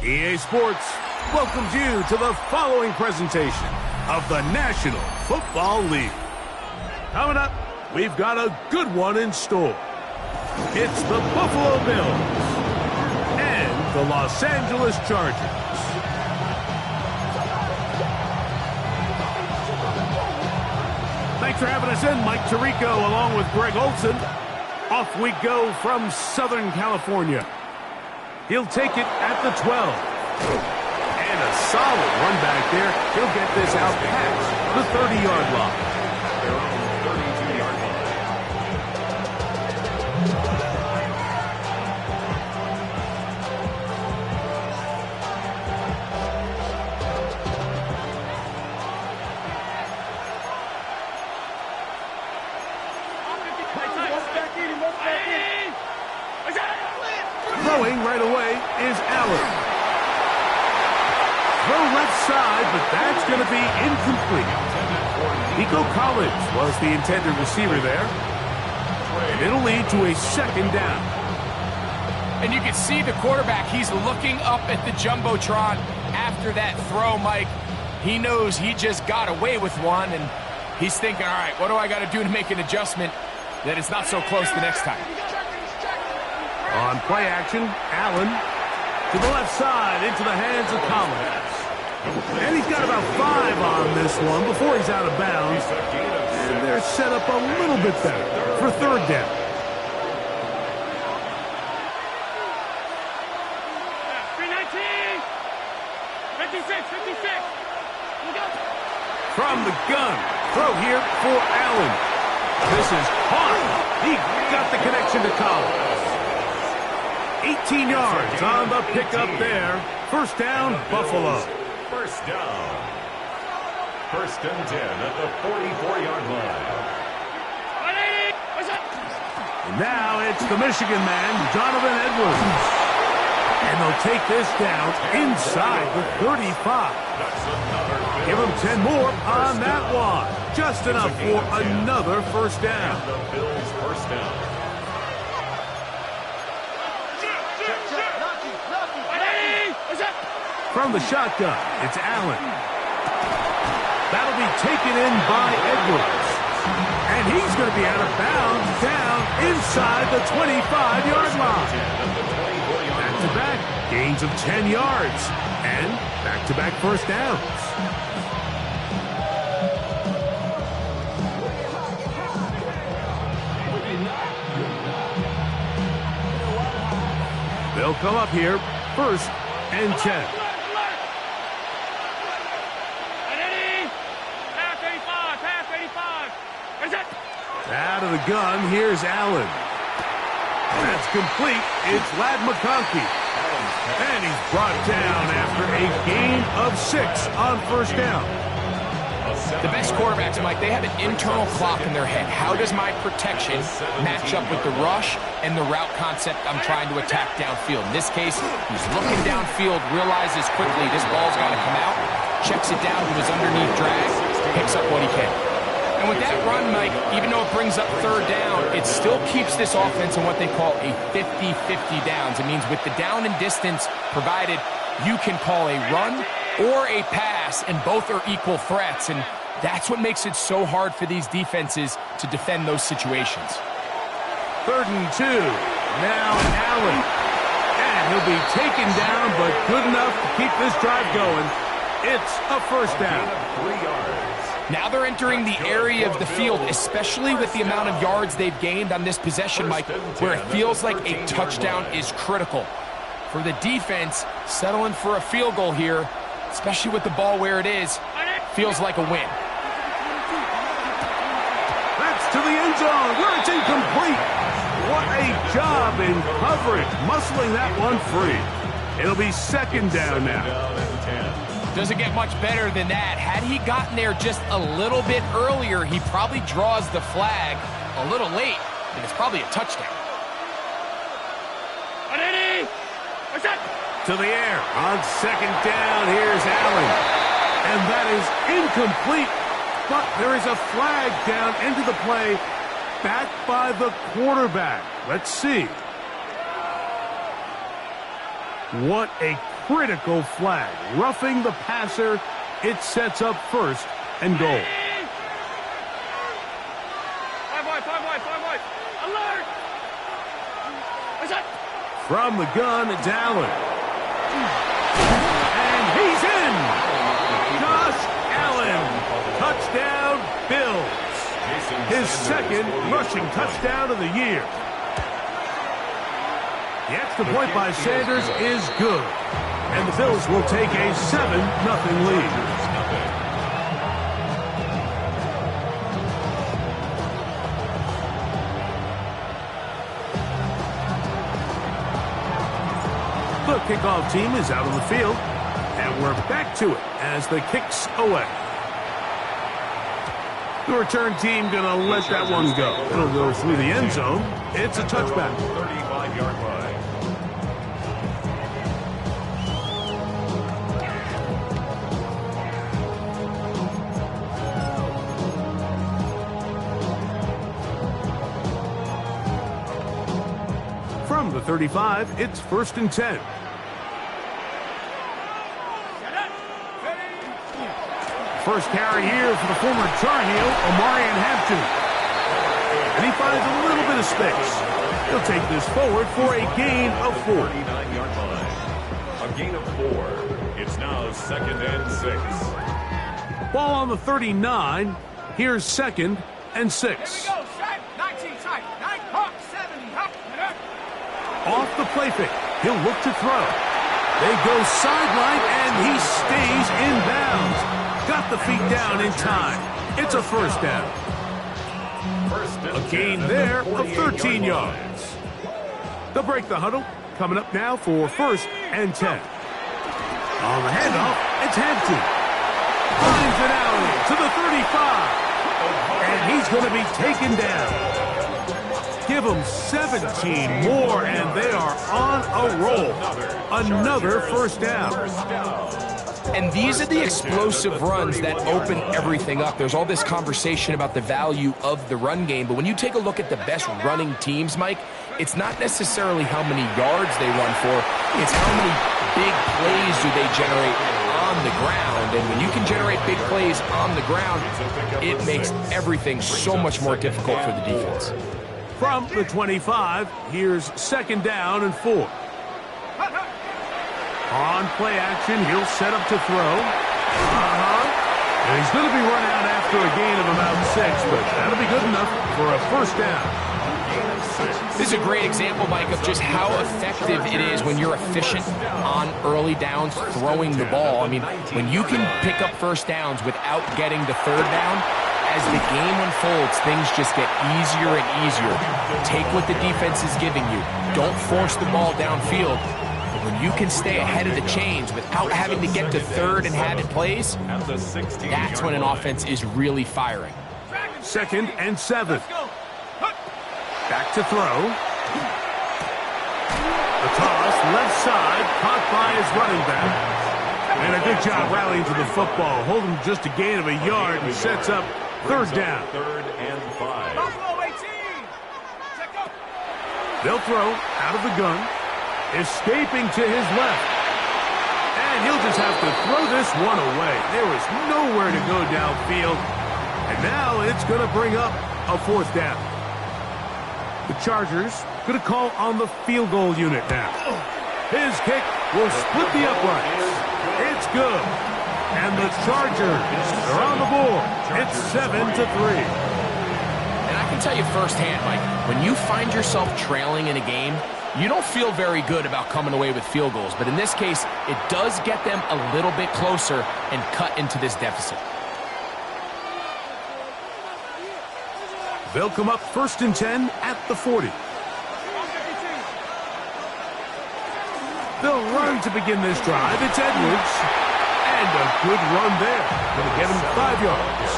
EA Sports welcomes you to the following presentation of the National Football League. Coming up, we've got a good one in store. It's the Buffalo Bills and the Los Angeles Chargers. Thanks for having us in, Mike Tirico along with Greg Olson. Off we go from Southern California. He'll take it at the 12. And a solid run back there. He'll get this out past the 30-yard line. Their own 32-yard line. Throwing right away is Allen. Throw left side, but that's going to be incomplete. Nico Collins was the intended receiver there. And it'll lead to a second down. And you can see the quarterback, he's looking up at the Jumbotron after that throw, Mike. He knows he just got away with one, and he's thinking, all right, what do I got to do to make an adjustment that it's not so close the next time? On play action, Allen to the left side into the hands of Collins. And he's got about 5 on this one before he's out of bounds. And they're set up a little bit better for third down. From the gun, throw here for Allen. This is hard. He got the connection to Collins. 18 yards on the pickup there. First down, Buffalo. First down. First and 10 at the 44-yard line. And now it's the Michigan man, Donovan Edwards. And they'll take this down inside the 35. Give him 10 more on that one. Just enough for another first down. The Bills' first down. From the shotgun, it's Allen. That'll be taken in by Edwards. And he's going to be out of bounds down inside the 25-yard line. Back-to-back gains of 10 yards. And back-to-back first downs. They'll come up here, first and 10. Out of the gun, here's Allen. That's complete. It's Ladd McConkey. And he's brought down after a gain of 6 on first down. The best quarterbacks, Mike, they have an internal clock in their head. How does my protection match up with the rush and the route concept I'm trying to attack downfield? In this case, he's looking downfield, realizes quickly this ball's got to come out, checks it down to his underneath drag, picks up what he can. And with that run, Mike, even though it brings up third down, it still keeps this offense in what they call a 50-50 downs. It means with the down and distance provided, you can call a run or a pass, and both are equal threats. And that's what makes it so hard for these defenses to defend those situations. 3rd and 2. Now Allen. And he'll be taken down, but good enough to keep this drive going. It's a first down. 3 yards. Now they're entering the area of the field, especially with the amount of yards they've gained on this possession, Mike, where it feels like a touchdown is critical. For the defense, settling for a field goal here, especially with the ball where it is, feels like a win. That's to the end zone, where it's incomplete. What a job in coverage, muscling that one free. It'll be second down now. Doesn't get much better than that. Had he gotten there just a little bit earlier, he probably draws the flag a little late, and it's probably a touchdown. To the air on second down. Here's Allen. And that is incomplete. But there is a flag down into the play, back by the quarterback. Let's see. What a critical flag. Roughing the passer. It sets up first and goal. 5 wide. Alert! From the gun, it's Allen. And he's in! Josh Allen. Touchdown, Bills. His second rushing touchdown of the year. The extra point by Sanders is good. And the Bills will take a 7-0 lead. The kickoff team is out on the field, and we're back to it as the kick's away. The return team going to let that one go. It'll go through the end zone. It's a touchback. 35-yard line. From the 35, it's 1st and 10. First carry here for the former Tar Heel, Omarion Hampton. And he finds a little bit of space. He'll take this forward for a gain of 4. 49-yard line. A gain of 4. It's now 2nd and 6. Ball on the 39. Here's 2nd and 6. Here we go, set. 19, tight. 9, hawk, 70, hawk. Off the play fake. He'll look to throw. They go sideline, and he stays in bounds. Got the feet down in time. It's a first down. A gain there of 13 yards. They'll break the huddle. Coming up now for 1st and 10. On the handoff, it's Hampton. Finds an alley to the 35. And he's going to be taken down. Give them 17 more, and they are on a roll. Another first down. And these are the explosive runs that open everything up. There's all this conversation about the value of the run game, but when you take a look at the best running teams, Mike, it's not necessarily how many yards they run for, it's how many big plays do they generate on the ground. And when you can generate big plays on the ground, it makes everything so much more difficult for the defense. From the 25, here's 2nd down and 4. On play action, he'll set up to throw. And he's going to be run out after a gain of about 6, but that'll be good enough for a first down. This is a great example, Mike, of just how effective it is when you're efficient on early downs throwing the ball. I mean, when you can pick up first downs without getting the 3rd down, as the game unfolds, things just get easier and easier. Take what the defense is giving you. Don't force the ball downfield. When you can stay ahead of the chains without having to get to 3rd and have it plays, that's when an offense is really firing. 2nd and 7. Back to throw. The toss, left side, caught by his running back. And a good job rallying to the football. Holding just a gain of a yard and sets up 3rd down. 3rd and 5. They'll throw out of the gun. Escaping to his left. And he'll just have to throw this one away. There was nowhere to go downfield. And now it's going to bring up a 4th down. The Chargers going to call on the field goal unit now. His kick will split the uprights. It's good. And the Chargers are on the board. It's 7-3. And I can tell you firsthand, Mike, when you find yourself trailing in a game, you don't feel very good about coming away with field goals. But in this case, it does get them a little bit closer and cut into this deficit. They'll come up 1st and 10 at the 40. They'll run to begin this drive. It's Edwards. And a good run there. Going to get him 5 yards.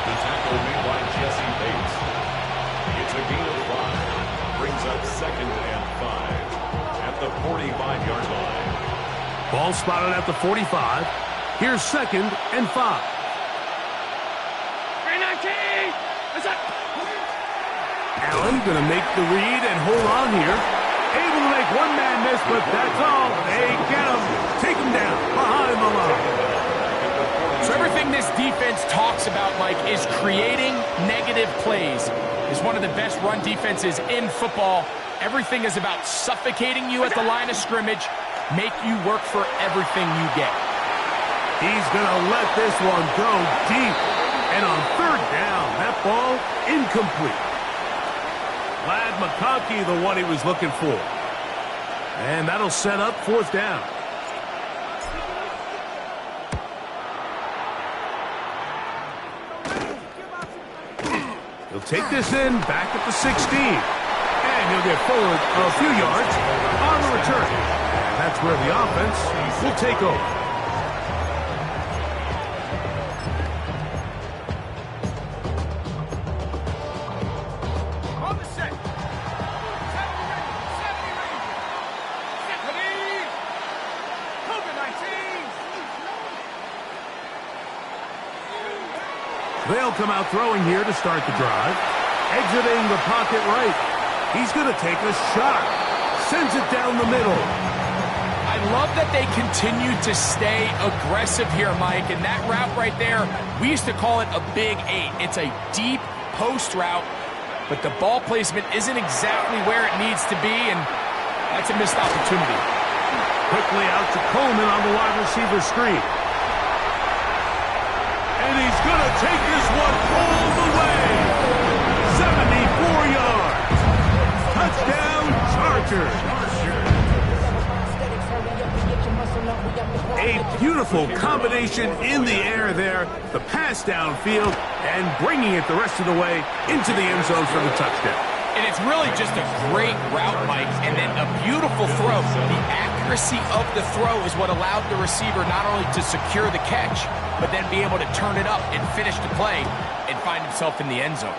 The tackle made by Jesse Bates. It's a gain of 5. Brings up 2nd and 5 at the 45-yard line. Ball spotted at the 45. Here's 2nd and 5. 319! That's it! Allen going to make the read and hold on here. Able to make one man miss, but that's all. They get him. Take him down behind the line. So everything this defense talks about, Mike, is creating negative plays. It's one of the best run defenses in football. Everything is about suffocating you at the line of scrimmage, make you work for everything you get. He's going to let this one go deep. And on 3rd down, that ball incomplete. Ladd McConkey, the one he was looking for. And that'll set up 4th down. He'll take this in back at the 16. And he'll get forward a few yards on the return. And that's where the offense will take over. They'll come out throwing here to start the drive. Exiting the pocket right. He's going to take a shot. Sends it down the middle. I love that they continue to stay aggressive here, Mike. And that route right there, we used to call it a big 8. It's a deep post route, but the ball placement isn't exactly where it needs to be, and that's a missed opportunity. Quickly out to Coleman on the wide receiver screen. And he's going to take this one all the way. 74 yards. Touchdown, Chargers. A beautiful combination in the air there. The pass downfield and bringing it the rest of the way into the end zone for the touchdown. And it's really just a great route, Mike, and then a beautiful throw. The accuracy of the throw is what allowed the receiver not only to secure the catch, but then be able to turn it up and finish the play and find himself in the end zone.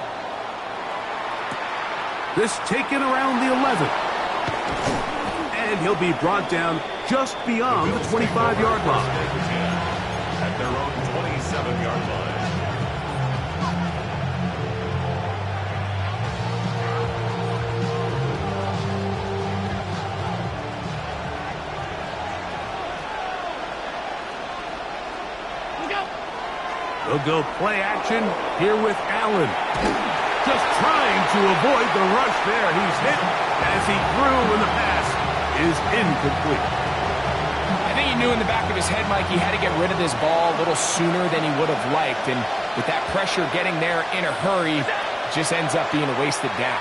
This taken around the 11. And he'll be brought down just beyond the 25-yard line. At their own 27-yard line. They'll go play action here with Allen. Just trying to avoid the rush there. He's hit as he threw, and the pass is incomplete. I think he knew in the back of his head, Mike, he had to get rid of this ball a little sooner than he would have liked. And with that pressure getting there in a hurry, it just ends up being a wasted down.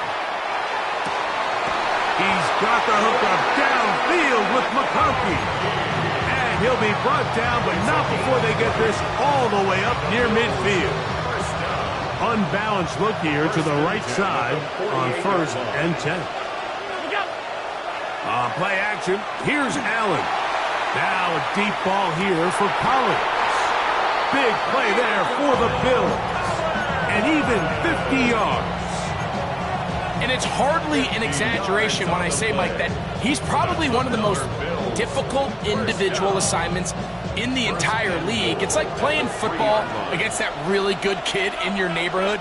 He's got the hook up downfield with McConkey. He'll be brought down, but not before they get this all the way up near midfield. Unbalanced look here to the right side on 1st and 10. On play action, here's Allen. Now a deep ball here for Collins. Big play there for the Bills. And even 50 yards. And it's hardly an exaggeration when I say, Mike, that he's probably one of the most difficult individual assignments in the entire league. It's like playing football against that really good kid in your neighborhood.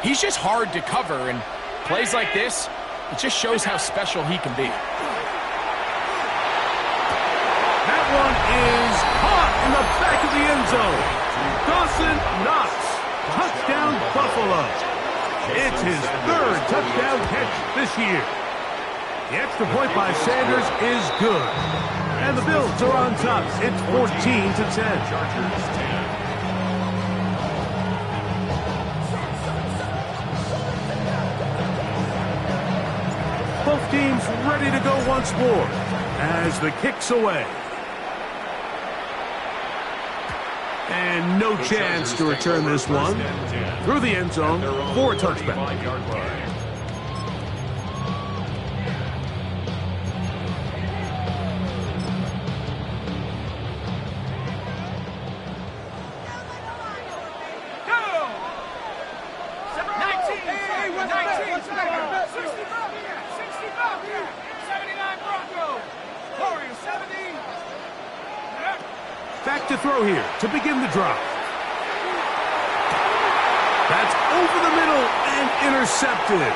He's just hard to cover, and plays like this, it just shows how special he can be. That one is caught in the back of the end zone. Dawson Knox, touchdown Buffalo. It's his 3rd touchdown catch this year. The extra point by Sanders is good. And the Bills are on top. It's 14-10. Chargers 10. Both teams ready to go once more as the kick's away. And no chance to return this one through the end zone for a touchback. Back to throw here to begin the drive. That's over the middle and intercepted.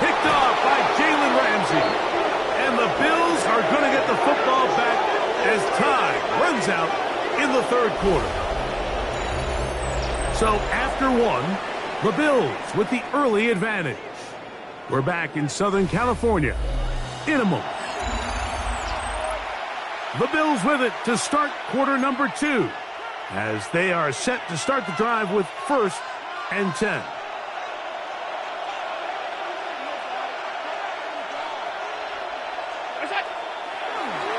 Picked off by Jalen Ramsey. And the Bills are going to get the football back as time runs out in the third quarter. So after one, the Bills with the early advantage. We're back in Southern California in a moment. The Bills with it to start quarter number 2 as they are set to start the drive with 1st and 10.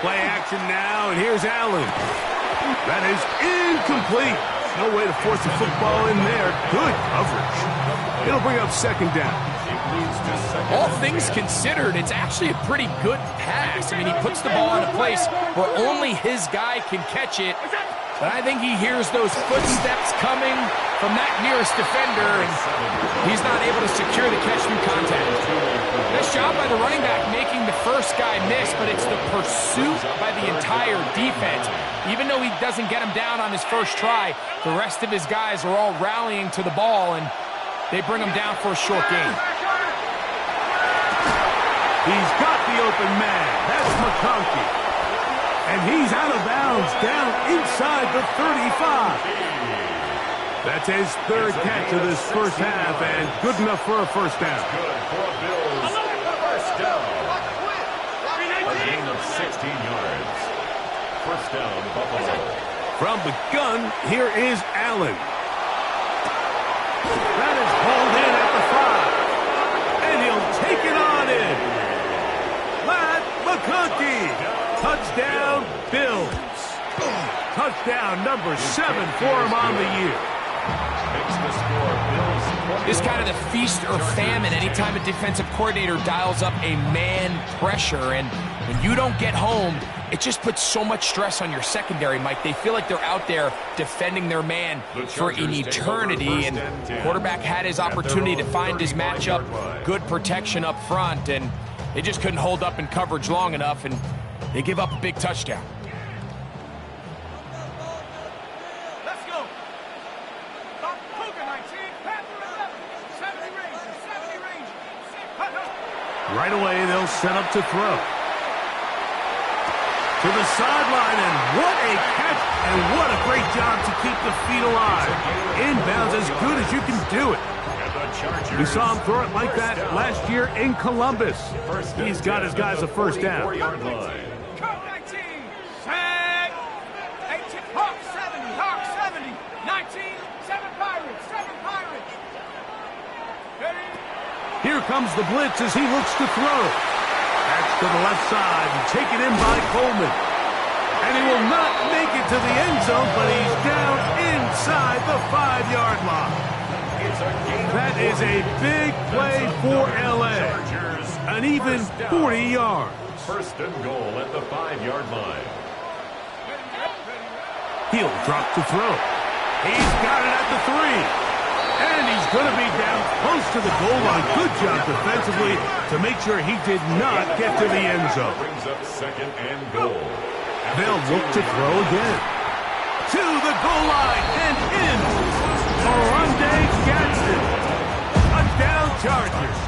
Play action now, and here's Allen. That is incomplete. No way to force the football in there. Good coverage. It'll bring up 2nd down. All things considered, it's actually a pretty good pass. I mean, he puts the ball in a place where only his guy can catch it. But I think he hears those footsteps coming from that nearest defender, and he's not able to secure the catch through contact. Nice job by the running back making the first guy miss, but it's the pursuit by the entire defense. Even though he doesn't get him down on his first try, the rest of his guys are all rallying to the ball, and they bring him down for a short gain. He's got the open man. That's McConkey. And he's out of bounds down inside the 35. That's his 3rd catch of this first half and good enough for a 1st down. Good for a Bills 1st down. A gain of 16 yards. 1st down, Buffalo. From the gun, here is Allen. That is hauled in at the 5. And he'll take it on in. Matt McConkey. Touchdown, Bills. Touchdown number 7 for him on the year. Makes the score Bills. This kind of the feast or famine anytime a defensive coordinator dials up a man pressure. And when you don't get home, it just puts so much stress on your secondary, Mike. They feel like they're out there defending their man for an eternity. And the quarterback had his opportunity to find his matchup, good protection up front, and they just couldn't hold up in coverage long enough, and they give up a big touchdown. Let's go. Cougar 19, Panther 11, 70 range. Right away, they'll set up to throw. To the sideline, and what a catch, and what a great job to keep the feet alive. Inbounds as good as you can do it. We saw him throw it like that last year in Columbus. He's got his guys a 1st down. Cover 19, set. 18, Hawk 70, 19, 7 Pirates. Ready? Here comes the blitz as he looks to throw. That's to the left side, and taken in by Coleman. And he will not make it to the end zone, but he's down inside the 5-yard line. That is a big play for L.A. An even 40 yards. 1st and goal at the 5-yard line. He'll drop to throw. He's got it at the 3. And he's going to be down close to the goal line. Good job defensively to make sure he did not get to the end zone. Brings up 2nd and goal. They'll look to throw again. To the goal line and in. Oronde Gadsden. Touchdown Chargers.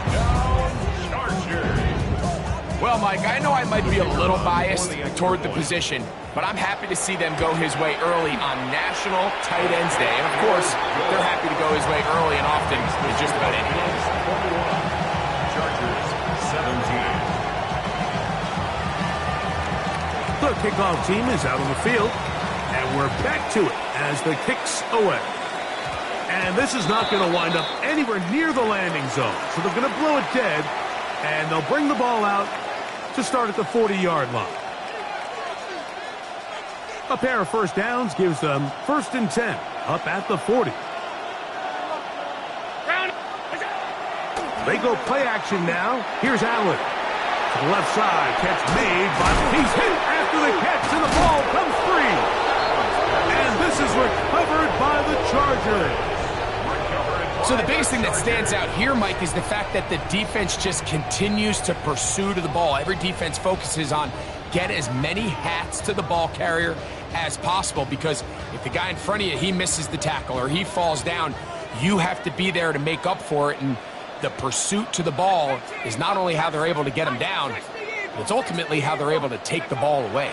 Well, Mike, I know I might be a little biased toward the position, but I'm happy to see them go his way early on National Tight Ends Day. And, of course, they're happy to go his way early and often in just about any game. Chargers 17. The kickoff team is out on the field, and we're back to it as the kick's away. And this is not going to wind up anywhere near the landing zone, so they're going to blow it dead, and they'll bring the ball out to start at the 40-yard line. A pair of first downs gives them 1st and 10 up at the 40. They go play action now. Here's Allen. To the left side, catch made, but he's hit after the catch, and the ball comes free. And this is recovered by the Chargers. So the biggest thing that stands out here, Mike, is the fact that the defense just continues to pursue to the ball. Every defense focuses on get as many hats to the ball carrier as possible, because if the guy in front of you, he misses the tackle or he falls down, you have to be there to make up for it. And the pursuit to the ball is not only how they're able to get him down, it's ultimately how they're able to take the ball away.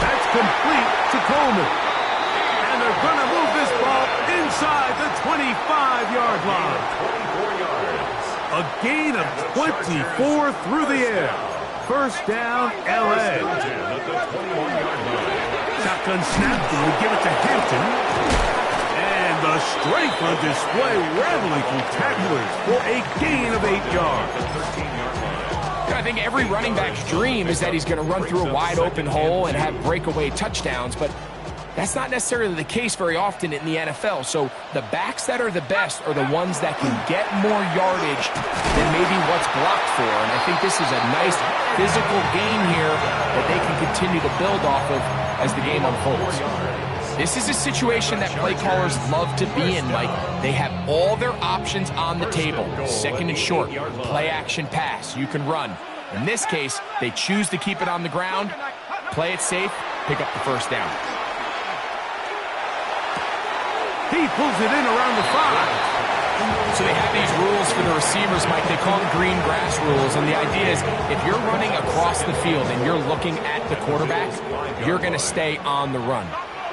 That's complete to Coleman. And they're going to move this ball inside the 25-yard line. 24 yards. A gain of 24 through the air. First down, L.A. Shotgun snap, and we give it to Hampton. And the strength on display, rattling through tacklers for a gain of 8 yards. I think every running back's dream is that he's going to run through a wide open hole and have breakaway touchdowns, but that's not necessarily the case very often in the NFL. So the backs that are the best are the ones that can get more yardage than maybe what's blocked for. And I think this is a nice physical game here that they can continue to build off of as the game unfolds. This is a situation that play callers love to be in, Mike. They have all their options on the table. Second and short, play action pass, you can run. In this case, they choose to keep it on the ground, play it safe, pick up the first down. He pulls it in around the 5. So they have these rules for the receivers, Mike. They call them green grass rules. And the idea is if you're running across the field and you're looking at the quarterback, you're going to stay on the run.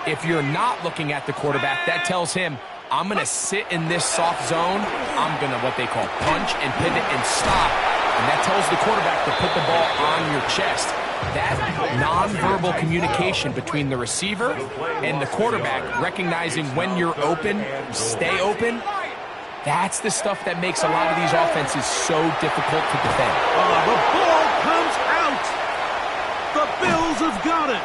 If you're not looking at the quarterback, that tells him, I'm going to sit in this soft zone. I'm going to, what they call, punch and pivot and stop. And that tells the quarterback to put the ball on your chest. That nonverbal communication between the receiver and the quarterback, recognizing when you're open, stay open, that's the stuff that makes a lot of these offenses so difficult to defend. The ball comes out. The Bills have got it.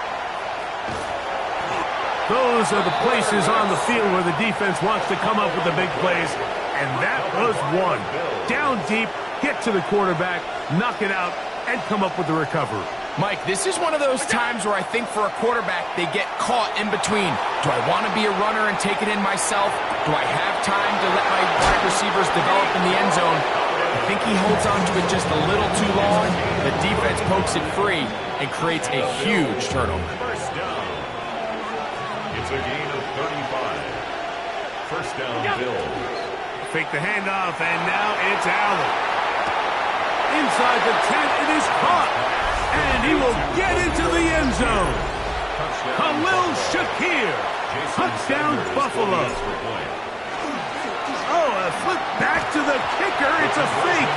Those are the places on the field where the defense wants to come up with the big plays, and that was one. Down deep, get to the quarterback, knock it out, and come up with the recovery. Mike, this is one of those times where I think for a quarterback, they get caught in between. Do I want to be a runner and take it in myself? Do I have time to let my wide receivers develop in the end zone? I think he holds on to it just a little too long. The defense pokes it free and creates a huge turnover. First down. It's a gain of 35. First down, Bills. Fake the handoff, and now it's Allen. Inside the 10, it is caught. And he will get into the end zone. Khalil Shakir. Touchdown, Buffalo. Oh, a flip back to the kicker. It's a fake.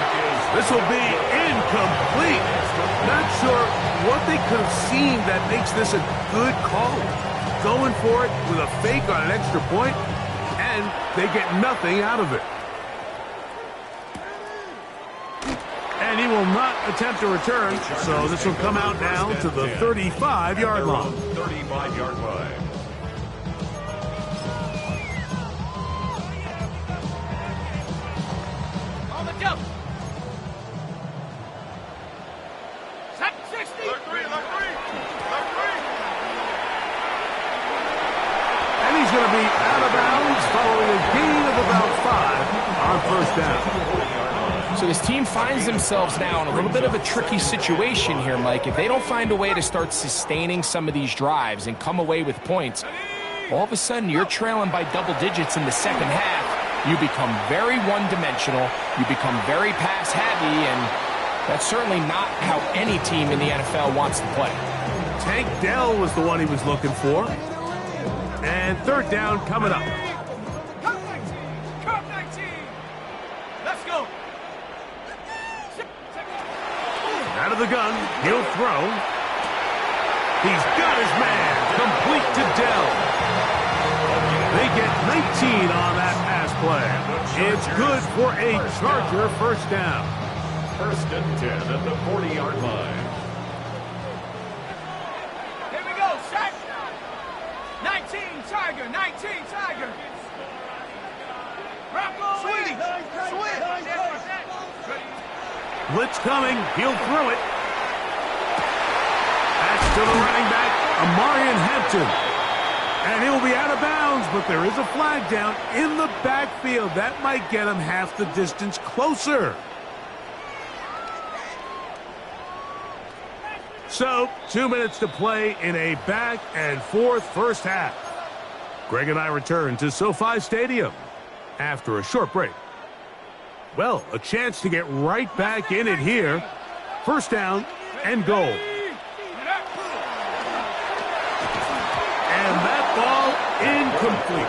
This will be incomplete. Not sure what they could have seen that makes this a good call. Going for it with a fake on an extra point, and they get nothing out of it. And he will not attempt to return, so this will come out now to the 35-yard line. 35-yard line. On the jump. 60. And he's going to be out of bounds following a gain of about 5 on first down. So this team finds themselves now in a little bit of a tricky situation here, Mike. If they don't find a way to start sustaining some of these drives and come away with points, all of a sudden you're trailing by double digits in the second half. You become very one-dimensional. You become very pass-heavy, and that's certainly not how any team in the NFL wants to play. Tank Dell was the one he was looking for. And third down coming up. Cup 19. Let's go. Out of the gun, he'll throw. He's got his man, complete to Dell. They get 19 on that pass play. It's good for a Charger first down. First and 10 at the 40-yard line. Here we go, set. 19, Tiger, 19, Tiger. Rocco, Sweetie, Blitz coming, he'll throw it. That's to the running back, Amarian Hampton. And he'll be out of bounds, but there is a flag down in the backfield. That might get him half the distance closer. So, 2 minutes to play in a back-and-forth first half. Greg and I return to SoFi Stadium after a short break. Well, a chance to get right back in it here. First down and goal. And that ball incomplete.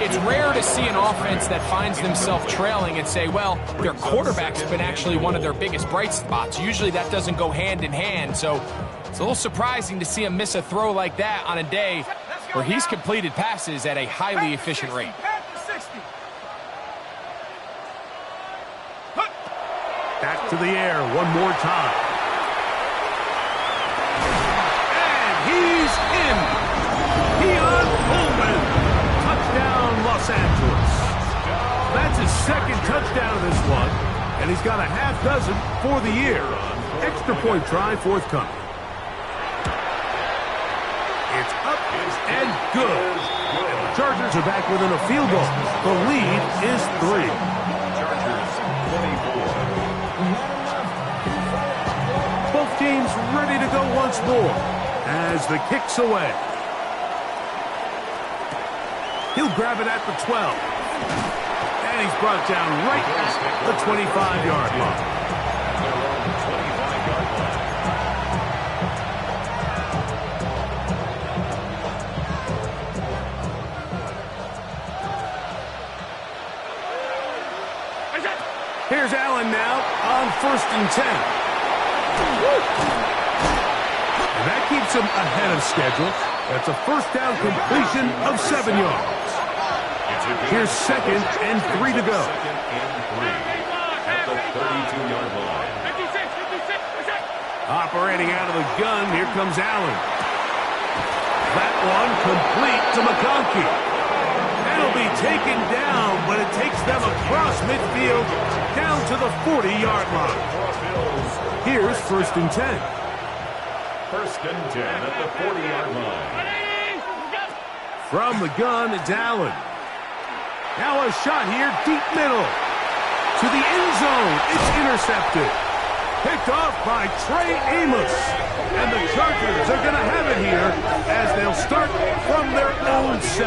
It's rare to see an offense that finds themselves trailing and say, well, their quarterback's been actually one of their biggest bright spots. Usually that doesn't go hand in hand, so it's a little surprising to see him miss a throw like that on a day where he's completed passes at a highly efficient rate. Back to the air one more time. And he's in. Keon Coleman. Touchdown, Los Angeles. That's his second touchdown of this one, and he's got a half dozen for the year. Extra point try forthcoming. It's up and good. And the Chargers are back within a field goal. The lead is 3. Chargers 24. Both teams ready to go once more as the kick's away. He'll grab it at the 12. And he's brought down right at the 25-yard line. Here's Allen now on 1st and 10. And that keeps him ahead of schedule. That's a first down completion of 7 yards. Here's 2nd and 3 to go. Second and 3 at the 32-yard line. Operating out of the gun, here comes Allen. That one complete to McConkey. That'll be taken down, but it takes them across midfield down to the 40-yard line. Here's 1st and 10. First and 10 at the 40-yard line. From the gun, it's Allen. Now a shot here, deep middle. To the end zone, it's intercepted. Picked off by Trey Amos. And the Chargers are going to have it here as they'll start from their own 7.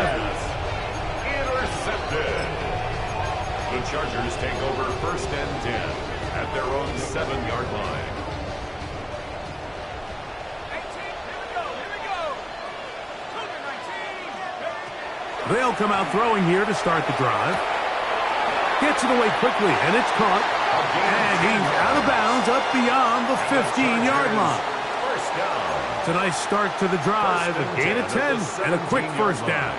Intercepted. The Chargers take over 1st and 10 at their own 7-yard line. They'll come out throwing here to start the drive. Gets it away quickly, and it's caught. And he's out of bounds up beyond the 15-yard line. First down. It's a nice start to the drive, a gain of 10, and a quick first down.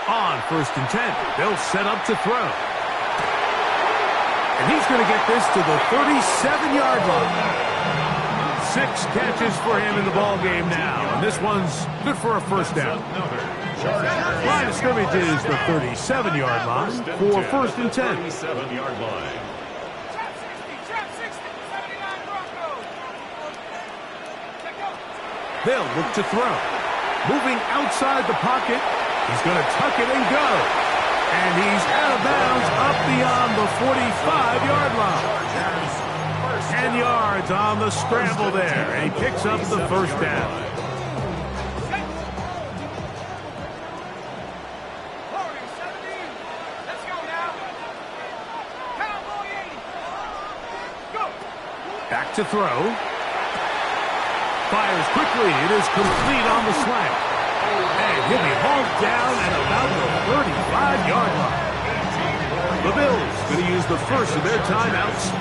On 1st and 10, they'll set up to throw. And he's going to get this to the 37-yard line. 6 catches for him in the ball game now, and this one's good for a first down. Line of scrimmage is the 37-yard line for 1st and 10. 37-yard line. They'll look to throw. Moving outside the pocket, he's going to tuck it and go. And he's out of bounds up beyond the 45-yard line. 10 yards on the scramble there, and he picks up the first down. Back to throw. Fires quickly. It is complete on the slant. And he'll be hauled down at about the 35-yard line. The Bills going to use the first of their timeouts.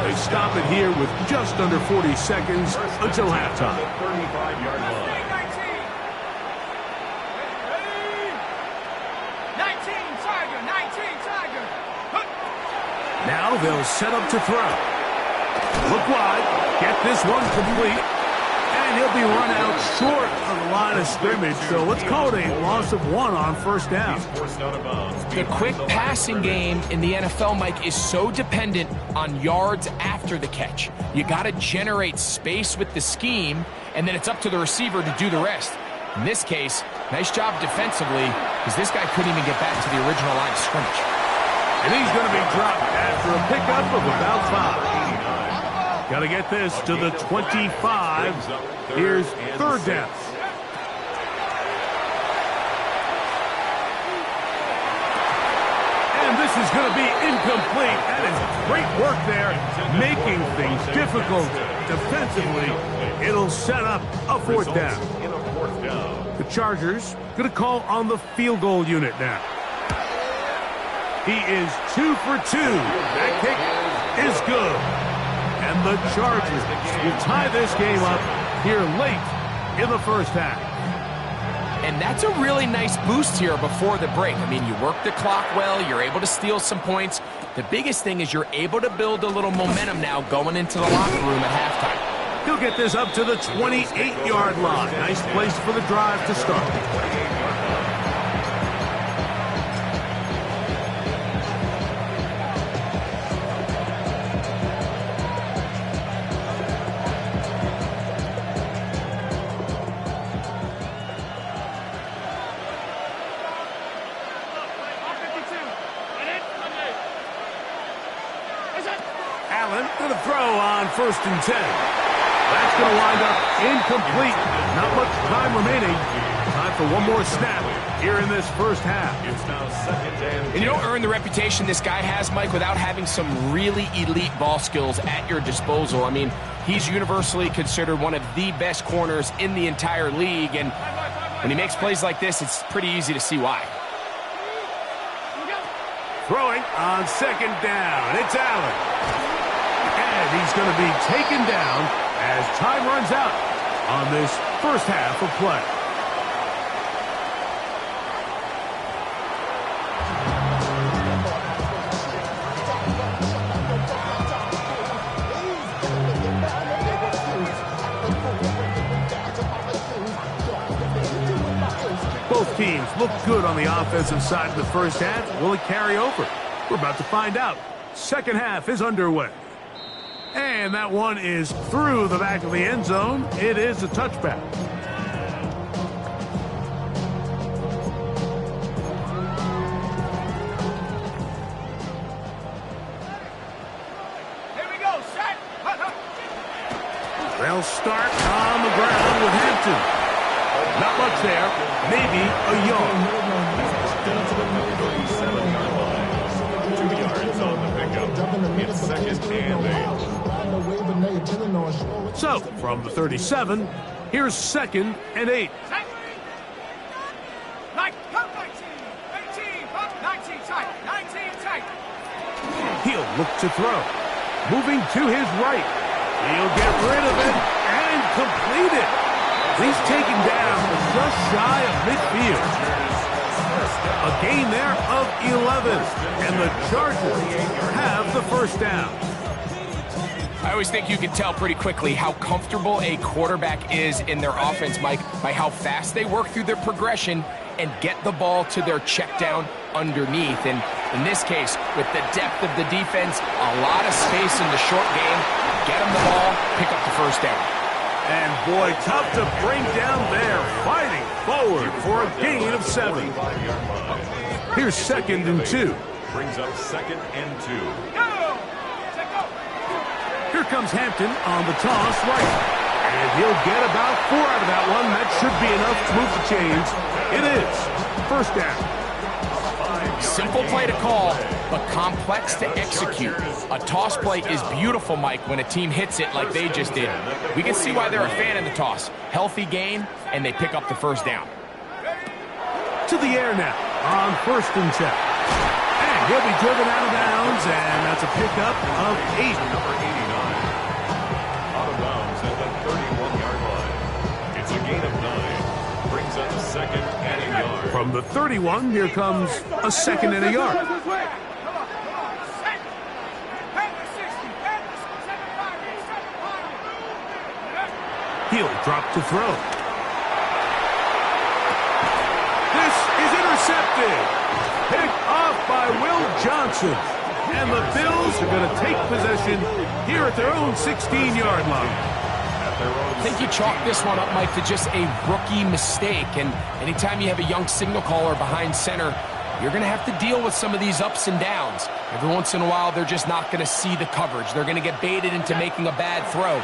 They stop it here with just under 40 seconds until halftime. 35-yard line. 19, Tiger, 19, Tiger. Now they'll set up to throw. Look wide, get this one complete, and he'll be run out short of the line of scrimmage, so let's call it a loss of 1 on first down. The quick passing game in the NFL, Mike, is so dependent on yards after the catch. You got to generate space with the scheme, and then it's up to the receiver to do the rest. In this case, nice job defensively, because this guy couldn't even get back to the original line of scrimmage. And he's going to be dropped after a pickup of about 5. Got to get this to the 25. Here's third down. And this is going to be incomplete. That is great work there, making things difficult defensively. It'll set up a fourth down. The Chargers going to call on the field goal unit now. He is 2 for 2. That kick is good. And the Chargers will tie this game up here late in the first half. And that's a really nice boost here before the break. I mean, you work the clock well, you're able to steal some points. The biggest thing is you're able to build a little momentum now going into the locker room at halftime. He'll get this up to the 28-yard line. Nice place for the drive to start. Allen to the throw on 1st and 10. That's going to wind up incomplete. Not much time remaining. Time for one more snap here in this first half. It's now 2nd and 10. And you don't earn the reputation this guy has, Mike, without having some really elite ball skills at your disposal. I mean, he's universally considered one of the best corners in the entire league. And when he makes plays like this, it's pretty easy to see why. Throwing on 2nd down. It's Allen. And he's going to be taken down as time runs out on this first half of play. Both teams look good on the offensive side of the first half. Will it carry over? We're about to find out. Second half is underway. And that one is through the back of the end zone. It is a touchback. Here we go, set. They'll start on the ground with Hampton. Not much there. Maybe a yard. 37-yard line. 2 yards on the pickup. It's 2nd and 8. So, from the 37, here's 2nd and 8. Set. 19, 18, 19 tight, 19 tight. He'll look to throw. Moving to his right. He'll get rid of it and complete it. He's taken down just shy of midfield. A gain there of 11. And the Chargers have the first down. I always think you can tell pretty quickly how comfortable a quarterback is in their offense, Mike, by how fast they work through their progression and get the ball to their check down underneath. And in this case, with the depth of the defense, a lot of space in the short game, get them the ball, pick up the first down. And boy, tough to bring down there, fighting forward for a gain of 7. Here's 2nd and 2. Brings up 2nd and 2. Go. Set, go. Here comes Hampton on the toss right. And he'll get about 4 out of that one. That should be enough to move the chains. It is. First down. Simple play to call, but complex to execute. A toss play is beautiful, Mike, when a team hits it like they just did. We can see why they're a fan of the toss. Healthy gain, and they pick up the first down. To the air now on 1st and 10. And He'll be driven out of bounds, and that's a pickup of 8. Number 89. Out of bounds at the 31-yard line. It's a gain of 9. Brings up second and a yard. From the 31, here comes a second and a yard. He'll drop to throw. This is intercepted. Picked off by Will Johnson. And the Bills are going to take possession here at their own 16-yard line. I think you chalk this one up, Mike, to just a rookie mistake. And anytime you have a young signal caller behind center, you're going to have to deal with some of these ups and downs. Every once in a while, they're just not going to see the coverage. They're going to get baited into making a bad throw.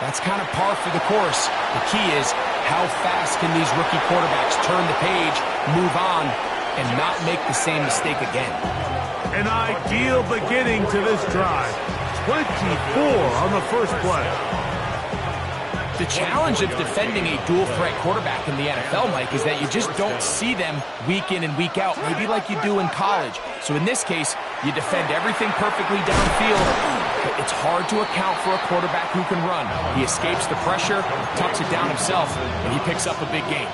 That's kind of par for the course. The key is how fast can these rookie quarterbacks turn the page, move on, and not make the same mistake again. An ideal beginning to this drive. 24 on the first play. The challenge of defending a dual-threat quarterback in the NFL, Mike, is that you just don't see them week in and week out, maybe like you do in college. So in this case, you defend everything perfectly downfield, but it's hard to account for a quarterback who can run. He escapes the pressure, tucks it down himself, and he picks up a big gain.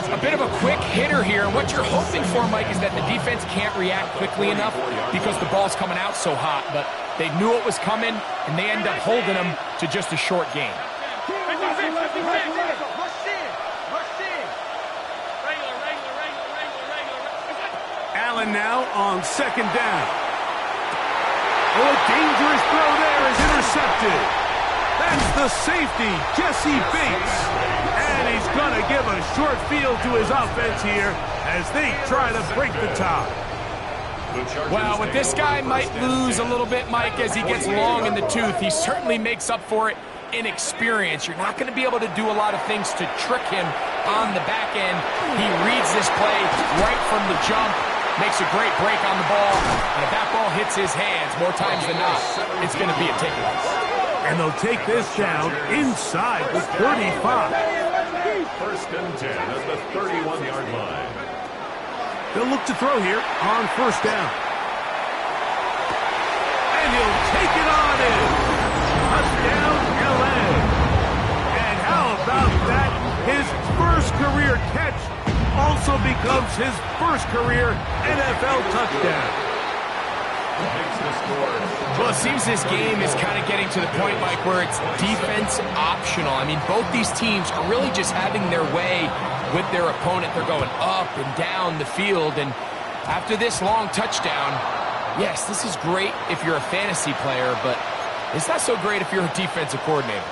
A bit of a quick hitter here, and what you're hoping for, Mike, is that the defense can't react quickly enough because the ball's coming out so hot, but they knew it was coming, and they end up holding them to just a short gain. Allen now on second down. Oh, a dangerous throw there is intercepted. That's the safety, Jesse Bates. And he's going to give a short field to his offense here as they try to break the tie. Well, with this guy might lose a little bit, Mike, as he gets long in the tooth. He certainly makes up for it in experience. You're not going to be able to do a lot of things to trick him on the back end. He reads this play right from the jump, makes a great break on the ball, and if that ball hits his hands more times than not, it's going to be a takeaway. And they'll take this down inside the 35. First and 10 at the 31-yard line. They'll look to throw here on first down. And he'll take it on in. Touchdown, L.A. And how about that? His first career catch also becomes his first career NFL touchdown. Well, it seems this game is kind of getting to the point, Mike, where it's defense optional. I mean, both these teams are really just having their way with their opponent. They're going up and down the field, and after this long touchdown, yes, this is great if you're a fantasy player, but it's not so great if you're a defensive coordinator.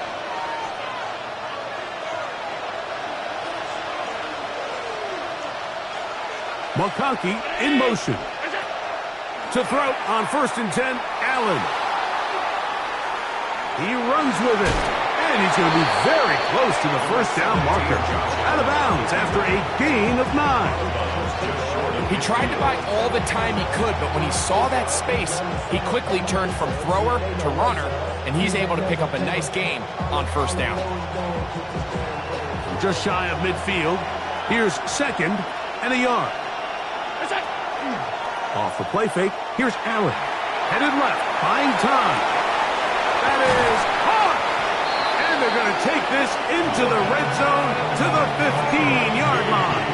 McConkey in motion. To throw on first and 10, Allen. He runs with it, and he's going to be very close to the first down marker. Out of bounds after a gain of 9. He tried to buy all the time he could, but when he saw that space, he quickly turned from thrower to runner, and he's able to pick up a nice gain on first down. Just shy of midfield, here's second and a yard. Off the play fake, here's Allen. Headed left, buying time. That is caught! And they're going to take this into the red zone to the 15-yard line.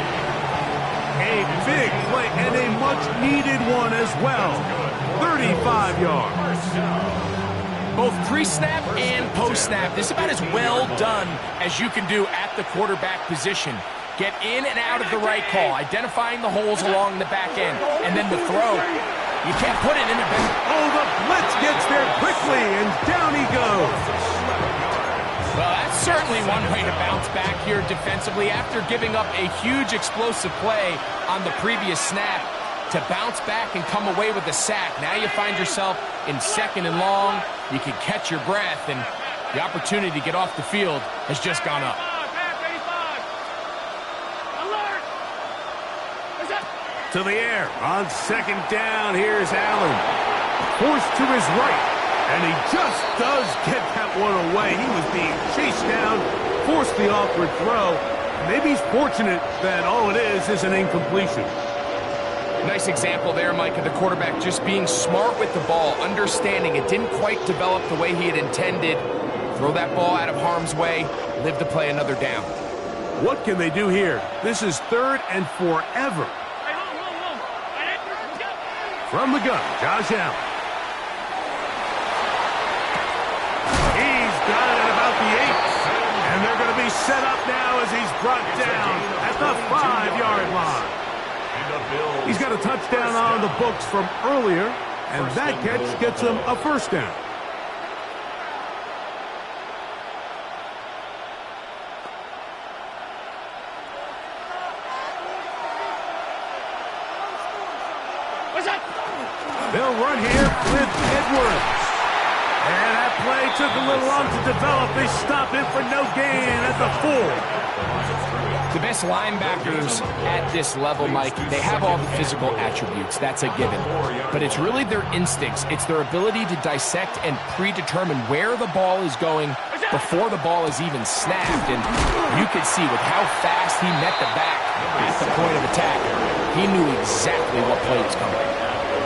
A big play and a much-needed one as well. 35 yards. Both pre-snap and post-snap, this is about as well done as you can do at the quarterback position. Get in and out of the right call, identifying the holes along the back end, and then the throw. You can't put it in a bit. Oh, the blitz gets there quickly, and down he goes. Well, that's certainly one way to bounce back here defensively after giving up a huge explosive play on the previous snap. To bounce back and come away with a sack. Now you find yourself in second and long. You can catch your breath, and the opportunity to get off the field has just gone up. To the air on second down. Here's Allen. Forced to his right. And he just does get that one away. He was being chased down. Forced the awkward throw. Maybe he's fortunate that all it is an incompletion. Nice example there, Mike, of the quarterback just being smart with the ball, understanding it didn't quite develop the way he had intended. Throw that ball out of harm's way, live to play another down. What can they do here? This is 3rd and forever. From the gun, Josh Allen. He's got it at about the 8. And they're going to be set up now as he's brought down at the 5-yard line. He's got a touchdown on the books from earlier, and that catch gets him a first down. They'll run here with Edwards. And that play took a little long to develop. They stop it for no gain at the 4. The best linebackers at this level, Mike, they have all the physical attributes. That's a given. But it's really their instincts. It's their ability to dissect and predetermine where the ball is going before the ball is even snapped. And you could see with how fast he met the back at the point of attack, he knew exactly what play was coming.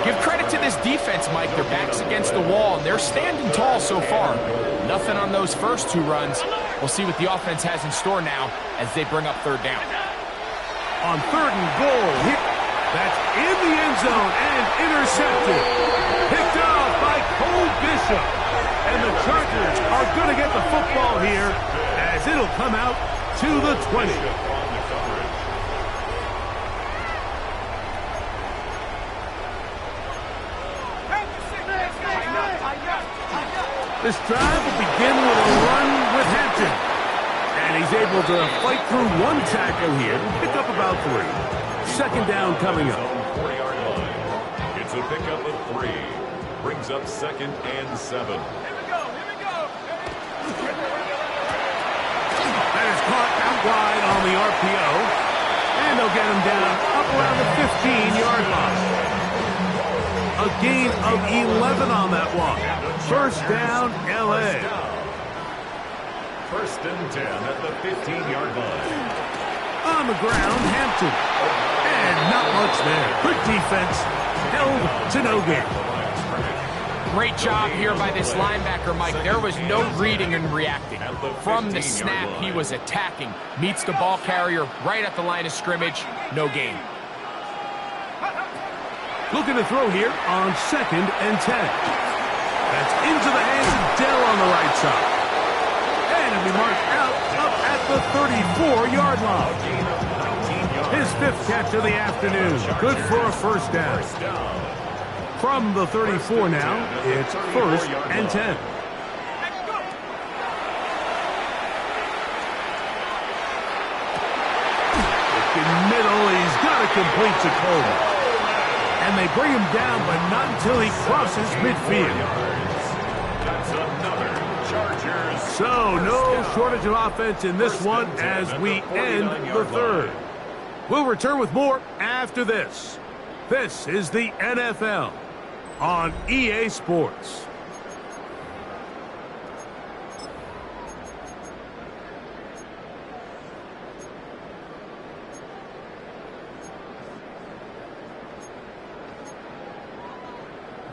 Give credit to this defense, Mike. Their back's against the wall, and they're standing tall so far. Nothing on those first 2 runs. We'll see what the offense has in store now as they bring up 3rd down. On 3rd and goal, that's in the end zone and intercepted. Picked off by Cole Bishop. And the Chargers are going to get the football here as it'll come out to the 20. This drive will begin with a run with Hampton. And he's able to fight through 1 tackle here and pick up about 3. 2nd down coming up. 40-yard line. It's a pickup of 3. Brings up 2nd and 7. Here we go. That is caught out wide on the RPO. And they'll get him down up around the 15-yard line. A gain of 11 on that one. First down, L.A. 1st and 10 at the 15-yard line. On the ground, Hampton. And not much there. Good defense. Held to no gain. Great job here by this linebacker, Mike. There was no reading and reacting. From the snap, he was attacking. Meets the ball carrier right at the line of scrimmage. No gain. Looking to throw here on 2nd and 10. That's into the hands of Dell on the right side. And it'll be marked out up at the 34-yard line. His 5th catch of the afternoon. Good for a first down. From the 34 now, it's 1st and 10. In middle, he's got to complete to Coleman. And they bring him down, but not until he crosses midfield. That's another Chargers. So, no shortage of offense in this one as we end the 3rd. We'll return with more after this. This is the NFL on EA Sports.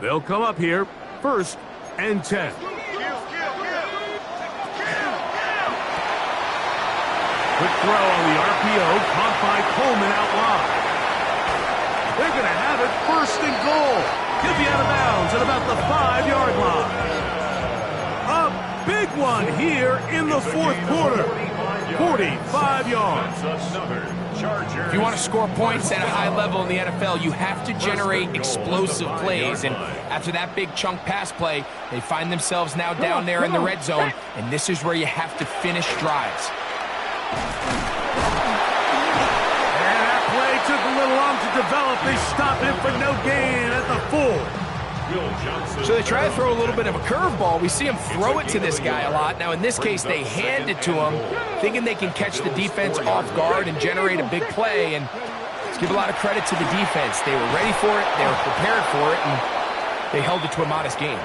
They'll come up here, 1st and 10. Quick throw on the RPO, caught by Coleman out wide. They're going to have it 1st and goal. He'll be out of bounds at about the 5-yard line. A big one here in the 4th quarter. 45 yards. If you want to score points at a high level in the NFL, you have to generate explosive plays. And after that big chunk pass play, they find themselves now down there in the red zone. And this is where you have to finish drives. And that play took a little long to develop. They stop it for no gain at the 4. So they try to throw a little bit of a curveball. We see him throw it to this guy a lot. Now in this case, they hand it to him, thinking they can catch the defense off guard and generate a big play. And let's give a lot of credit to the defense. They were ready for it, they were prepared for it, and they held it to a modest gain.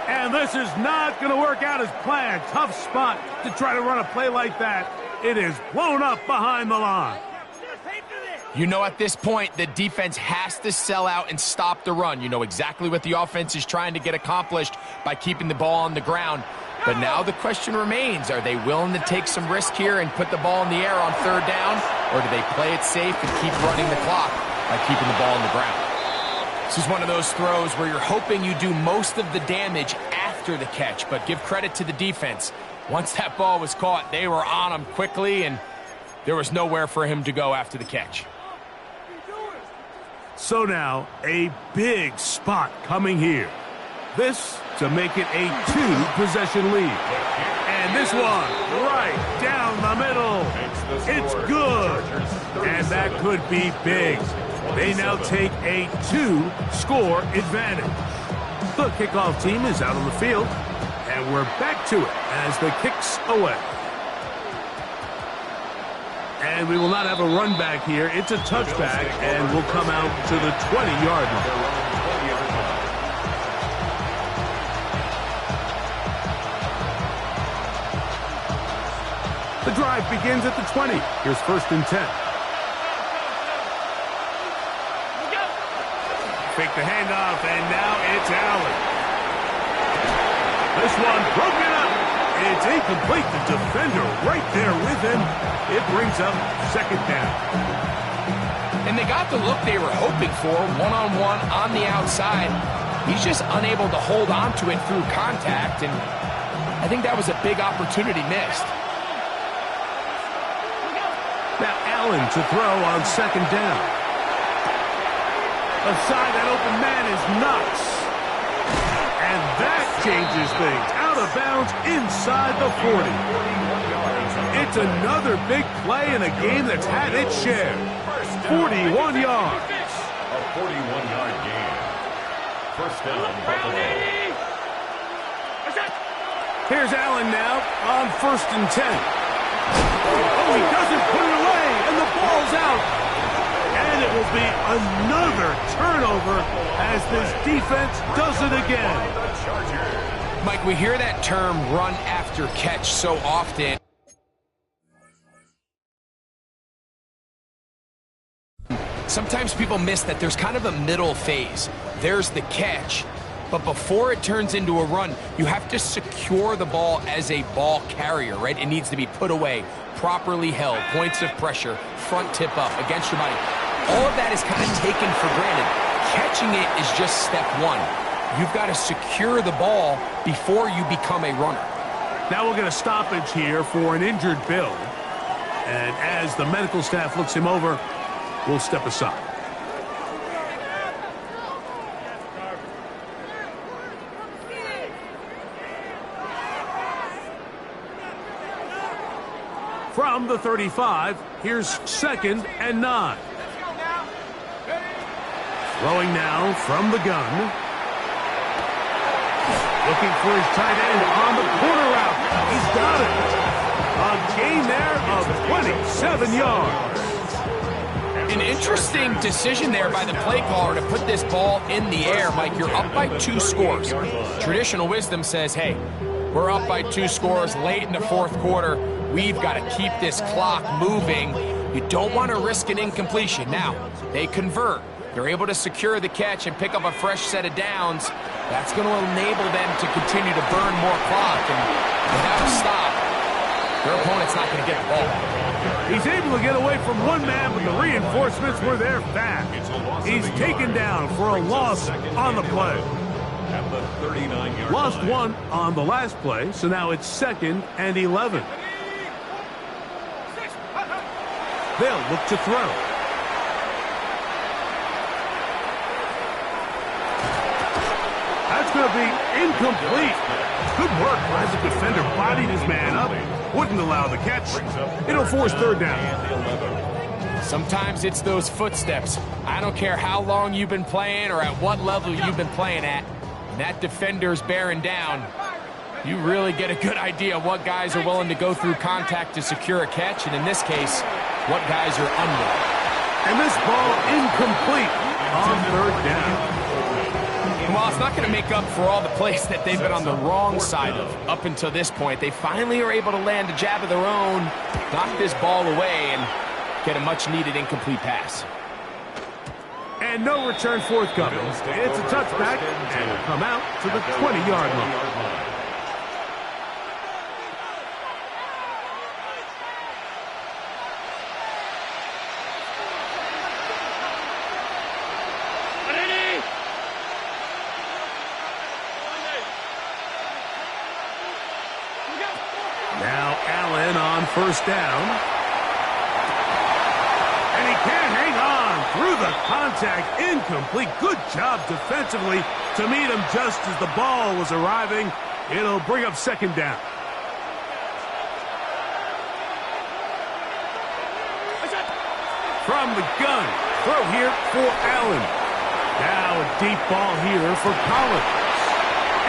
And this is not going to work out as planned. Tough spot to try to run a play like that. It is blown up behind the line. You know at this point, the defense has to sell out and stop the run. You know exactly what the offense is trying to get accomplished by keeping the ball on the ground. But now the question remains, are they willing to take some risk here and put the ball in the air on third down? Or do they play it safe and keep running the clock by keeping the ball on the ground? This is one of those throws where you're hoping you do most of the damage after the catch, but give credit to the defense. Once that ball was caught, they were on him quickly, and there was nowhere for him to go after the catch. So now, a big spot coming here. This to make it a 2-possession lead. And this one, right down the middle. It's good. And that could be big. They now take a 2-score advantage. The kickoff team is out on the field, and we're back to it as the kick's away. And we will not have a run back here. It's a touchback, and we'll come out to the 20-yard line. The drive begins at the 20. Here's 1st and 10. Fake the handoff, and now it's Allen. This one broken up. It's incomplete. The defender right there with him. It brings up 2nd down. And they got the look they were hoping for, one-on-one on the outside. He's just unable to hold on to it through contact, and I think that was a big opportunity missed. Now Allen to throw on 2nd down. Aside that open man is Knox. And that changes things. Out of bounds inside the 40. It's another big play in a game that's had its share. 41 yards. A 41-yard gain. 1st down, Buffalo. Here's Allen now on 1st and 10. Oh, he doesn't put it away, and the ball's out. And it will be another turnover as this defense does it again. Mike, we hear that term run after catch so often. Sometimes people miss that there's kind of a middle phase. There's the catch, but before it turns into a run, you have to secure the ball as a ball carrier, right? It needs to be put away, properly held, points of pressure, front tip up against your body. All of that is kind of taken for granted. Catching it is just step one. You've got to secure the ball before you become a runner. Now we'll get a stoppage here for an injured Bill. And as the medical staff looks him over, we'll step aside. From the 35, here's 2nd and 9. Throwing now from the gun. Looking for his tight end on the corner route. He's got it. A gain there of 27 yards. An interesting decision there by the play caller to put this ball in the air. Mike, you're up by 2 scores. Traditional wisdom says, hey, we're up by 2 scores late in the 4th quarter. We've got to keep this clock moving. You don't want to risk an incompletion. Now, they convert. They're able to secure the catch and pick up a fresh set of downs. That's going to enable them to continue to burn more clock. And without a stop, their opponent's not going to get the ball. He's able to get away from one man, but the reinforcements were there fast. He's taken down for a loss on the play. At the 39-yard Lost line. one on the last play, so now it's 2nd and 11. They'll look to throw. That's going to be incomplete. Good work as the defender bodied his man up. Wouldn't allow the catch. It'll force 3rd down. Sometimes it's those footsteps. I don't care how long you've been playing or at what level you've been playing at. When that defender's bearing down, you really get a good idea of what guys are willing to go through contact to secure a catch, and in this case, what guys are unwilling. And this ball incomplete on 3rd down. And while it's not going to make up for all the plays that they've been on the wrong side of up until this point, they finally are able to land a jab of their own, knock this ball away, and get a much-needed incomplete pass. And no return forthcoming. It's a touchback, and will come out to the 20-yard line. Now Allen on first down. And he can't hang on through the contact. Incomplete. Good job defensively to meet him just as the ball was arriving. It'll bring up second down. From the gun. Throw here for Allen. Now a deep ball here for Collins.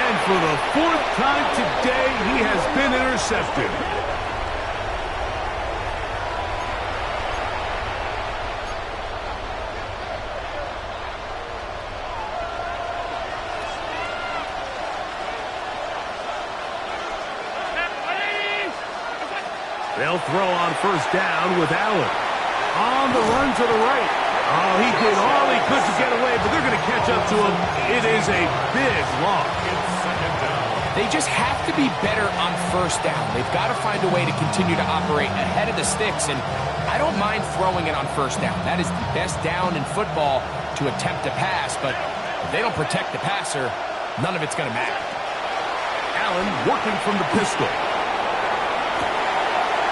And for the fourth time today, he has been intercepted. They'll throw on first down with Allen. On the run to the right. Oh, he did all he could to get away, but they're going to catch up to him. It is a big loss. They just have to be better on first down. They've got to find a way to continue to operate ahead of the sticks, and I don't mind throwing it on first down. That is the best down in football to attempt to pass, but if they don't protect the passer, none of it's going to matter. Allen working from the pistol.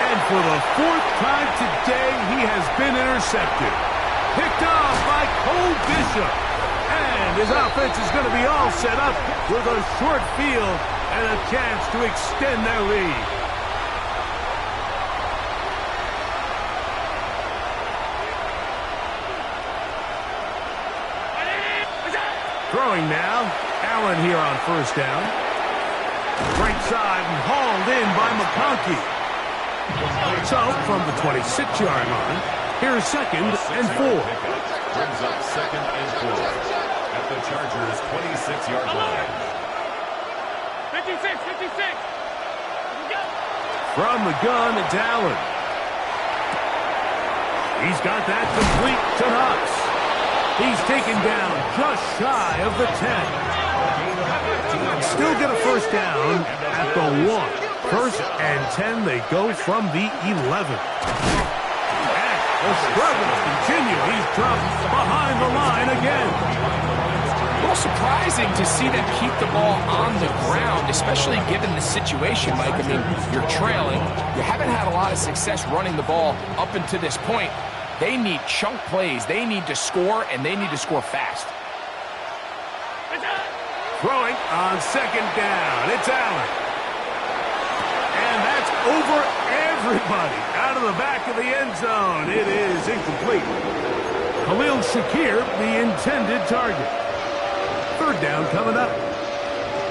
And for the fourth time today, he has been intercepted. Picked off by Cole Bishop. And his offense is going to be all set up with a short field and a chance to extend their lead. Throwing now. Allen here on first down. Right side and hauled in by McConkey. So, from the 26-yard line, here's second and 4. Brings up second and 4 at the Chargers' 26-yard line. 56, 56. From the gun, it's Allen. He's got that complete to Knox. He's taken down just shy of the 10. Still get a first down at the 1. First and 10, they go from the 11. And the struggles continue. He's dropped behind the line again. A little surprising to see them keep the ball on the ground, especially given the situation, Mike. I mean, you're trailing. You haven't had a lot of success running the ball up until this point. They need chunk plays. They need to score, and they need to score fast. Throwing on second down. It's Allen. And that's over everybody. Out of the back of the end zone. It is incomplete. Khalil Shakir, the intended target. Third down coming up.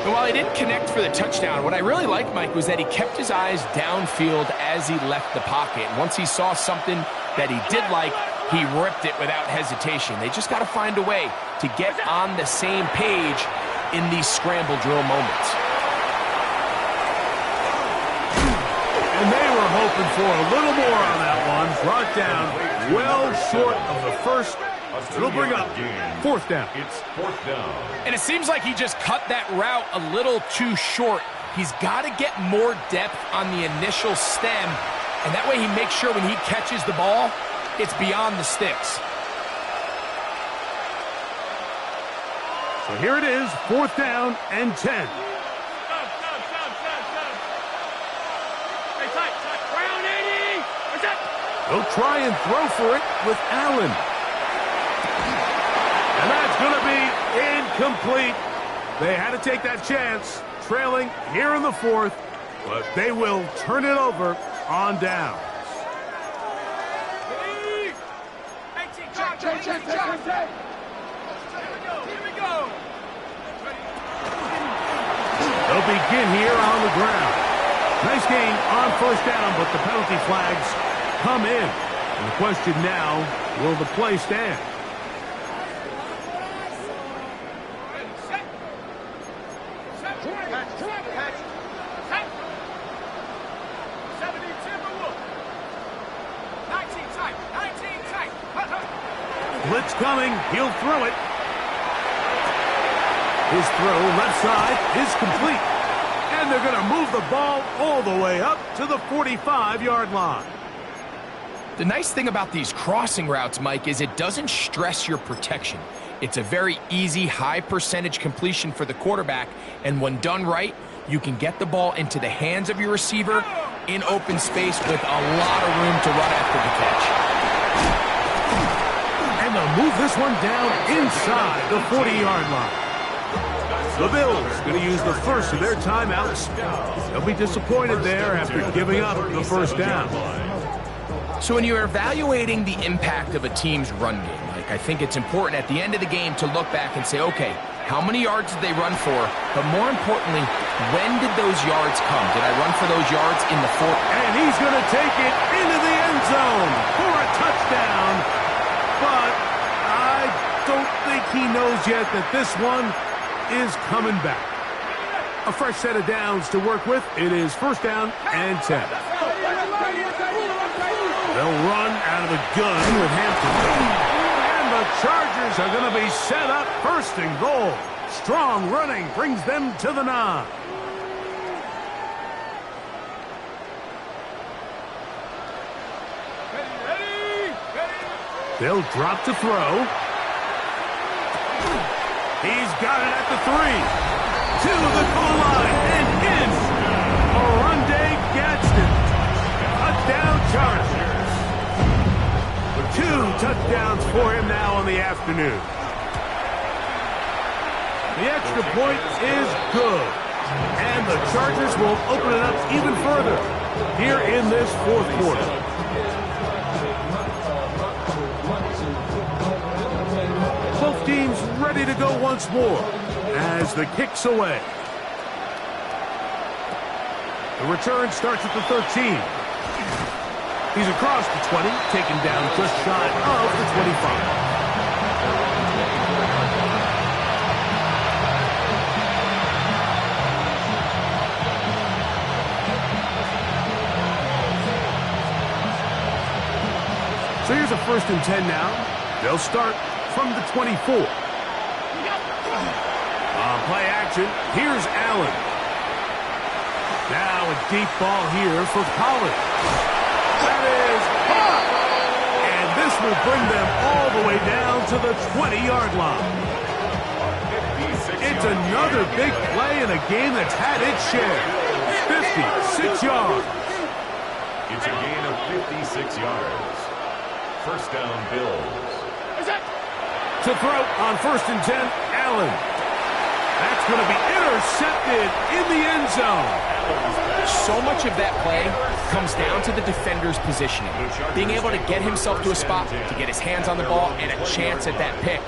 And while he didn't connect for the touchdown, what I really liked, Mike, was that he kept his eyes downfield as he left the pocket. Once he saw something that he did like, he ripped it without hesitation. They just got to find a way to get on the same page in these scramble drill moments. And they were hoping for a little more on that one. Brought down well short of the first. It'll bring up fourth down. It's fourth down. And it seems like he just cut that route a little too short. He's got to get more depth on the initial stem, and that way he makes sure when he catches the ball, it's beyond the sticks. So here it is, fourth down and 10. They'll try and throw for it with Allen. And that's going to be incomplete. They had to take that chance, trailing here in the fourth, but they will turn it over on down. They'll begin here on the ground. Nice gain on first down, but the penalty flags come in. And the question now, will the play stand? Blitz coming. He'll throw it. His throw left side is complete. And they're going to move the ball all the way up to the 45-yard line. The nice thing about these crossing routes, Mike, is it doesn't stress your protection. It's a very easy, high percentage completion for the quarterback, and when done right, you can get the ball into the hands of your receiver in open space with a lot of room to run after the catch. And they'll move this one down inside the 40-yard line. The Bills going to use the first of their timeouts. They'll be disappointed there after giving up the first down. So when you're evaluating the impact of a team's run game, Mike, I think it's important at the end of the game to look back and say, okay, how many yards did they run for? But more importantly, when did those yards come? Did I run for those yards in the fourth? And he's going to take it into the end zone for a touchdown. But I don't think he knows yet that this one is coming back. A fresh set of downs to work with. It is first down and 10. They'll run out of the gun with Hampton. And the Chargers are going to be set up first and goal. Strong running brings them to the 9. They'll drop to throw. He's got it at the 3. To the goal line and in. Oronde Gadsden. Touchdown Chargers. 2 touchdowns for him now on the afternoon. The extra point is good. And the Chargers will open it up even further here in this fourth quarter. Both teams ready to go once more as the kick's away. The return starts at the 13. He's across the 20, taken down just shy of the 25. So here's a first and 10 now. They'll start from the 24. On play action, here's Allen. Now a deep ball here for Pollard. That is caught. And this will bring them all the way down to the 20-yard line. It's another big play in a game that's had its share. 56 yards. It's a gain of 56 yards. First down, Bills. To throw on first and 10, Allen. That's going to be intercepted in the end zone. So much of that play comes down to the defender's positioning. Being able to get himself to a spot, to get his hands on the ball, and a chance at that pick.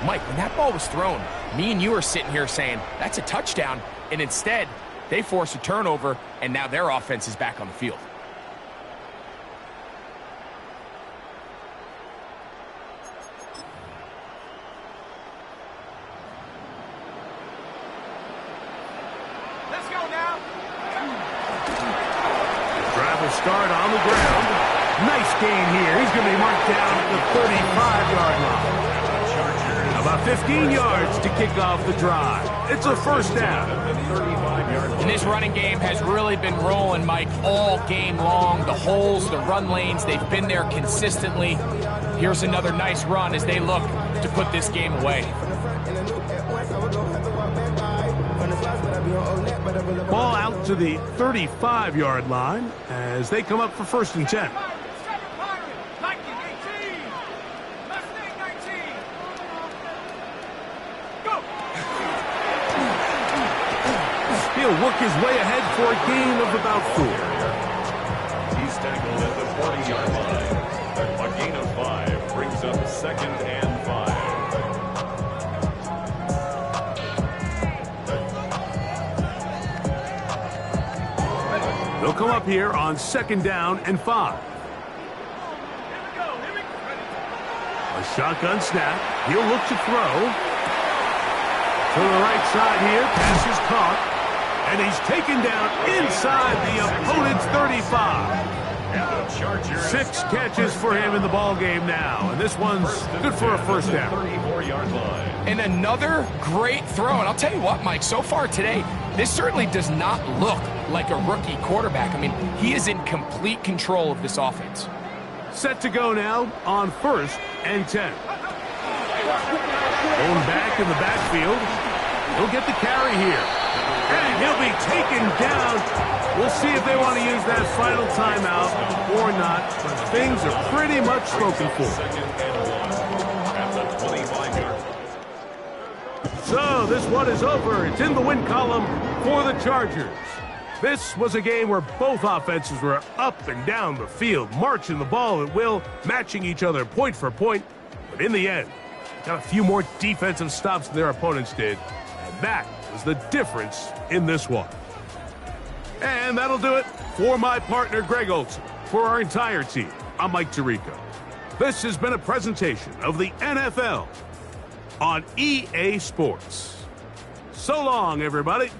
Mike, when that ball was thrown, me and you are sitting here saying, that's a touchdown. And instead, they force a turnover, and now their offense is back on the field. Start on the ground. Nice gain here. He's going to be marked down at the 35-yard line. About 15 yards to kick off the drive. It's a first down. And this running game has really been rolling, Mike, all game long. The holes, the run lanes, they've been there consistently. Here's another nice run as they look to put this game away. Ball out to the 35-yard line as they come up for first and 10. He'll work his way ahead for a gain of about 4. He's tackled at the 40-yard line. A gain of 5 brings up second and 5. They'll come up here on second down and 5. A shotgun snap. He'll look to throw. To the right side here. Pass is caught. And he's taken down inside the opponent's 35. Chargers. 6 catches for him in the ball game now, and this one's good for a first down. 34-yard line. And another great throw. And I'll tell you what, Mike, so far today, this certainly does not look like a rookie quarterback. I mean, he is in complete control of this offense. Set to go now on 1st and 10. Going back in the backfield. He'll get the carry here. And he'll be taken down. We'll see if they want to use that final timeout or not. But things are pretty much spoken for. 2nd and 1 at the 25-yard line. So this one is over. It's in the win column for the Chargers. This was a game where both offenses were up and down the field, marching the ball at will, matching each other point for point. But in the end, got a few more defensive stops than their opponents did. And that was the difference in this one. And that'll do it for my partner, Greg Olson. For our entire team, I'm Mike Tirico. This has been a presentation of the NFL on EA Sports. So long, everybody.